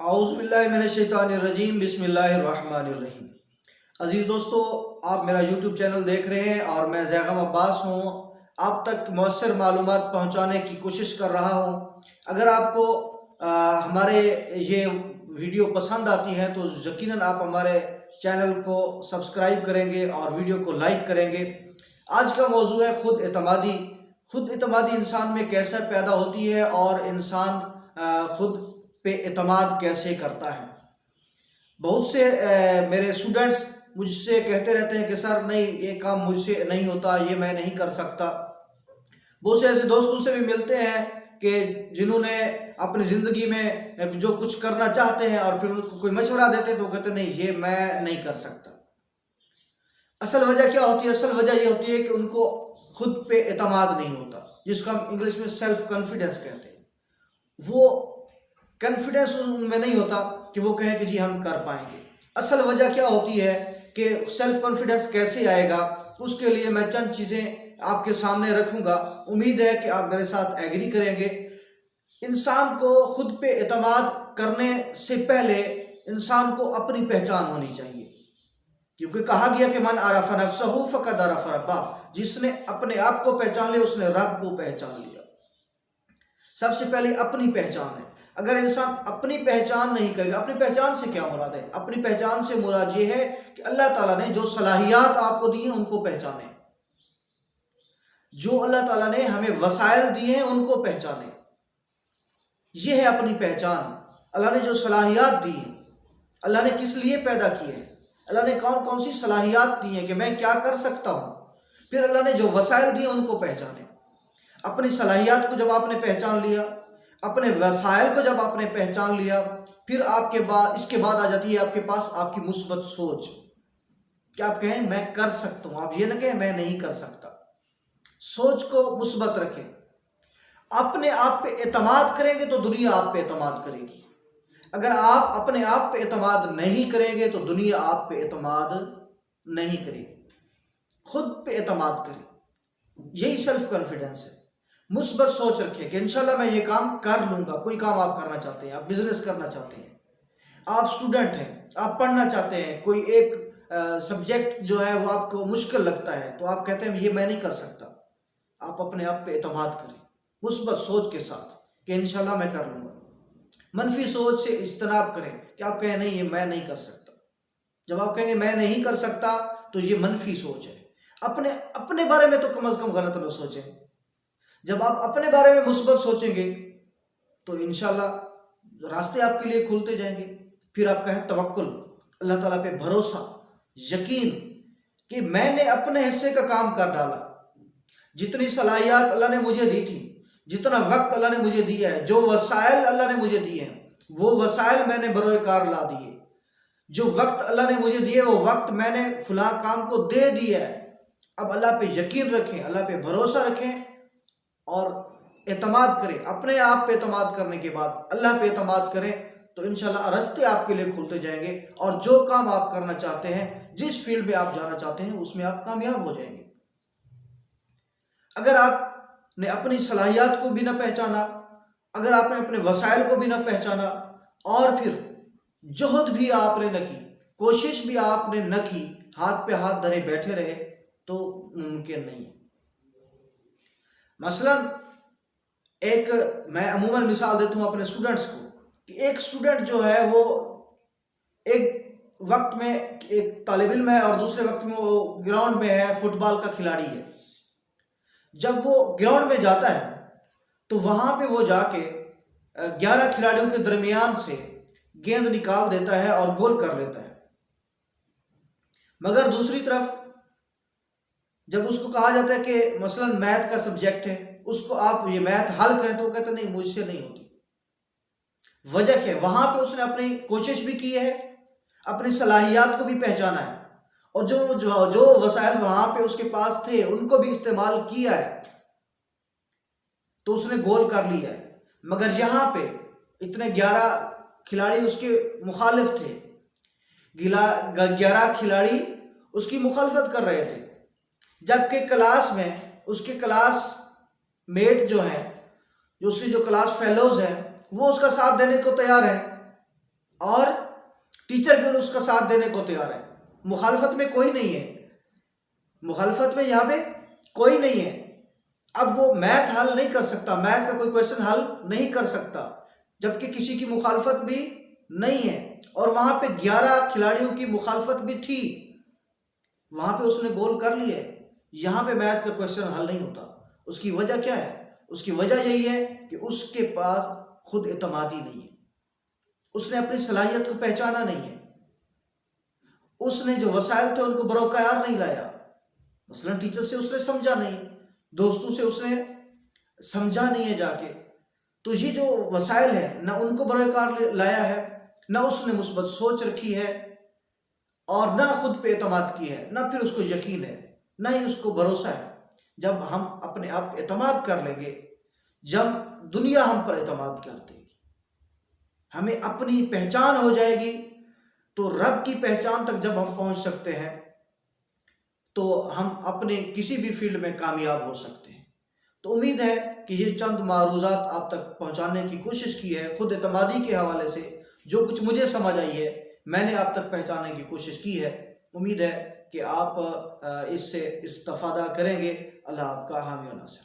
اعوذ باللہ من الشیطان الرجیم بسم اللہ الرحمن الرحیم۔ عزیز دوستو، آپ میرا یوٹیوب چینل دیکھ رہے ہیں اور میں زیغم عباس ہوں۔ آپ تک مؤثر معلومات پہنچانے کی کوشش کر رہا ہوں۔ اگر آپ کو ہمارے یہ ویڈیو پسند آتی ہے تو یقیناً آپ ہمارے چینل کو سبسکرائب کریں گے اور ویڈیو کو لائک کریں گے۔ آج کا موضوع ہے خود اعتمادی۔ خود اعتمادی انسان میں کیسے پیدا ہوتی ہے اور انسان خود پہ اعتماد کیسے کرتا ہے۔ بہت سے میرے اسٹوڈنٹس مجھ سے کہتے رہتے ہیں کہ سر نہیں، یہ کام مجھ سے نہیں ہوتا، یہ میں نہیں کر سکتا۔ بہت سے ایسے دوستوں سے بھی ملتے ہیں کہ جنہوں نے اپنی زندگی میں جو کچھ کرنا چاہتے ہیں اور پھر ان کو کوئی مشورہ دیتے ہیں تو وہ کہتے ہیں نہیں، یہ میں نہیں کر سکتا۔ اصل وجہ کیا ہوتی ہے؟ اصل وجہ یہ ہوتی ہے کہ ان کو خود پہ اعتماد نہیں ہوتا، جس کو ہم انگلش میں سیلف کانفیڈنس کہتے ہیں۔ وہ کانفیڈنس ان میں نہیں ہوتا کہ وہ کہیں کہ جی ہم کر پائیں گے۔ اصل وجہ کیا ہوتی ہے کہ سیلف کانفیڈنس کیسے آئے گا، اس کے لیے میں چند چیزیں آپ کے سامنے رکھوں گا۔ امید ہے کہ آپ میرے ساتھ ایگری کریں گے۔ انسان کو خود پہ اعتماد کرنے سے پہلے انسان کو اپنی پہچان ہونی چاہیے، کیونکہ کہا گیا کہ من عرف نفسہ فقد عرف ربہ۔ جس نے اپنے آپ کو پہچان لیا اس نے رب کو پہچان لیا۔ سب سے پہلے اپنی پہچان ہے۔ اگر انسان اپنی پہچان نہیں کرے گا، اپنی پہچان سے کیا مراد ہے؟ اپنی پہچان سے مراد یہ ہے کہ اللہ تعالیٰ نے جو صلاحیات آپ کو دی ہیں ان کو پہچانیں۔ جو اللہ تعالیٰ نے ہمیں وسائل دیے ہیں ان کو پہچانیں۔ یہ ہے اپنی پہچان۔ اللہ نے جو صلاحیات دی ہیں، اللہ نے کس لیے پیدا کیے ہیں، اللہ نے کون کون سی صلاحیات دی ہیں کہ میں کیا کر سکتا ہوں۔ پھر اللہ نے جو وسائل دیے ان کو پہچانیں۔ اپنی صلاحیات کو جب آپ نے پہچان لیا، اپنے وسائل کو جب آپ نے پہچان لیا، پھر اس کے بعد آ جاتی ہے آپ کے پاس آپ کی مثبت سوچ کہ آپ کہیں میں کر سکتا ہوں۔ آپ یہ نہ کہیں میں نہیں کر سکتا۔ سوچ کو مثبت رکھیں۔ اپنے آپ پہ اعتماد کریں گے تو دنیا آپ پہ اعتماد کرے گی۔ اگر آپ اپنے آپ پہ اعتماد نہیں کریں گے تو دنیا آپ پہ اعتماد نہیں کرے گی۔ خود پہ اعتماد کریں، یہی سیلف کانفیڈنس ہے۔ مثبت سوچ رکھیں کہ انشاءاللہ میں یہ کام کر لوں گا۔ کوئی کام آپ کرنا چاہتے ہیں، آپ بزنس کرنا چاہتے ہیں، آپ اسٹوڈنٹ ہیں، آپ پڑھنا چاہتے ہیں، کوئی ایک سبجیکٹ جو ہے وہ آپ کو مشکل لگتا ہے تو آپ کہتے ہیں یہ میں نہیں کر سکتا۔ آپ اپنے آپ پہ اعتماد کریں مثبت سوچ کے ساتھ کہ انشاءاللہ میں کر لوں گا۔ منفی سوچ سے اجتناب کریں کہ آپ کہیں نہیں، یہ میں نہیں کر سکتا۔ جب آپ کہیں گے میں نہیں کر سکتا تو یہ منفی سوچ ہے۔ اپنے بارے میں تو کم از کم غلط نہ سوچیں۔ جب آپ اپنے بارے میں مثبت سوچیں گے تو انشاءاللہ راستے آپ کے لیے کھلتے جائیں گے۔ پھر آپ کا ہے توکل، اللہ تعالیٰ پہ بھروسہ، یقین کہ میں نے اپنے حصے کا کام کر ڈالا۔ جتنی صلاحیات اللہ نے مجھے دی تھی، جتنا وقت اللہ نے مجھے دیا ہے، جو وسائل اللہ نے مجھے دیے ہیں وہ وسائل میں نے بروئے کار لا دیے۔ جو وقت اللہ نے مجھے دیے وہ وقت میں نے فلاں کام کو دے دیا ہے۔ اب اللہ پہ یقین رکھیں، اللہ پہ بھروسہ رکھیں اور اعتماد کریں۔ اپنے آپ پہ اعتماد کرنے کے بعد اللہ پہ اعتماد کریں تو انشاءاللہ راستے آپ کے لیے کھلتے جائیں گے، اور جو کام آپ کرنا چاہتے ہیں، جس فیلڈ میں آپ جانا چاہتے ہیں اس میں آپ کامیاب ہو جائیں گے۔ اگر آپ نے اپنی صلاحیات کو بھی نہ پہچانا، اگر آپ نے اپنے وسائل کو بھی نہ پہچانا، اور پھر جہد بھی آپ نے نہ کی، کوشش بھی آپ نے نہ کی، ہاتھ پہ ہاتھ دھرے بیٹھے رہے تو ممکن نہیں ہے۔ مثلا میں عموماً مثال دیتا ہوں اپنے اسٹوڈنٹس کو کہ ایک اسٹوڈنٹ جو ہے وہ ایک وقت میں ایک طالب علم ہے اور دوسرے وقت میں وہ گراؤنڈ میں ہے، فٹ بال کا کھلاڑی ہے۔ جب وہ گراؤنڈ میں جاتا ہے تو وہاں پہ وہ جا کے 11 کھلاڑیوں کے درمیان سے گیند نکال دیتا ہے اور گول کر لیتا ہے۔ مگر دوسری طرف جب اس کو کہا جاتا ہے کہ مثلا میتھ کا سبجیکٹ ہے، اس کو آپ یہ میتھ حل کریں تو وہ کہتے ہیں نہیں، مجھ سے نہیں ہوتی۔ وجہ کیا ہے؟ وہاں پہ اس نے اپنی کوشش بھی کی ہے، اپنی صلاحیات کو بھی پہچانا ہے، اور جو وسائل وہاں پہ اس کے پاس تھے ان کو بھی استعمال کیا ہے تو اس نے گول کر لیا ہے۔ مگر یہاں پہ اتنے 11 کھلاڑی اس کے مخالف تھے، 11 کھلاڑی اس کی مخالفت کر رہے تھے، جبکہ کلاس میں اس کے کلاس میٹ جو ہیں، جو اس کے جو کلاس فیلوز ہیں، وہ اس کا ساتھ دینے کو تیار ہیں۔ اور ٹیچر بھی اس کا ساتھ دینے کو تیار ہے. مخالفت میں کوئی نہیں ہے، مخالفت میں یہاں پہ کوئی نہیں ہے. اب وہ میتھ حل نہیں کر سکتا، میتھ کا کوئی کویشچن حل نہیں کر سکتا، جبکہ کسی کی مخالفت بھی نہیں ہے. اور وہاں پہ 11 کھلاڑیوں کی مخالفت بھی تھی، وہاں پہ اس نے گول کر لیے. یہاں پہ میتھ کا کویشچن حل نہیں ہوتا. اس کی وجہ کیا ہے؟ اس کی وجہ یہی ہے کہ اس کے پاس خود اعتمادی نہیں ہے، اس نے اپنی صلاحیت کو پہچانا نہیں ہے، اس نے جو وسائل تھے ان کو بروکار نہیں لایا. مثلا ٹیچر سے اس نے سمجھا نہیں، دوستوں سے اس نے سمجھا نہیں ہے جا کے. تو یہ جو وسائل ہیں، نہ ان کو بروکار لایا ہے، نہ اس نے مثبت سوچ رکھی ہے، اور نہ خود پہ اعتماد کی ہے، نہ پھر اس کو یقین ہے، نہ ہی اس کو بھروسہ ہے. جب ہم اپنے آپ پہ اعتماد کر لیں گے، جب دنیا ہم پر اعتماد کرتے گی، ہمیں اپنی پہچان ہو جائے گی، تو رب کی پہچان تک جب ہم پہنچ سکتے ہیں تو ہم اپنے کسی بھی فیلڈ میں کامیاب ہو سکتے ہیں. تو امید ہے کہ یہ چند معروضات آپ تک پہنچانے کی کوشش کی ہے. خود اعتمادی کے حوالے سے جو کچھ مجھے سمجھ آئی ہے میں نے آپ تک پہنچانے کی کوشش کی ہے. امید ہے کہ آپ اس سے استفادہ کریں گے. اللہ آپ کا حامی و ناصر.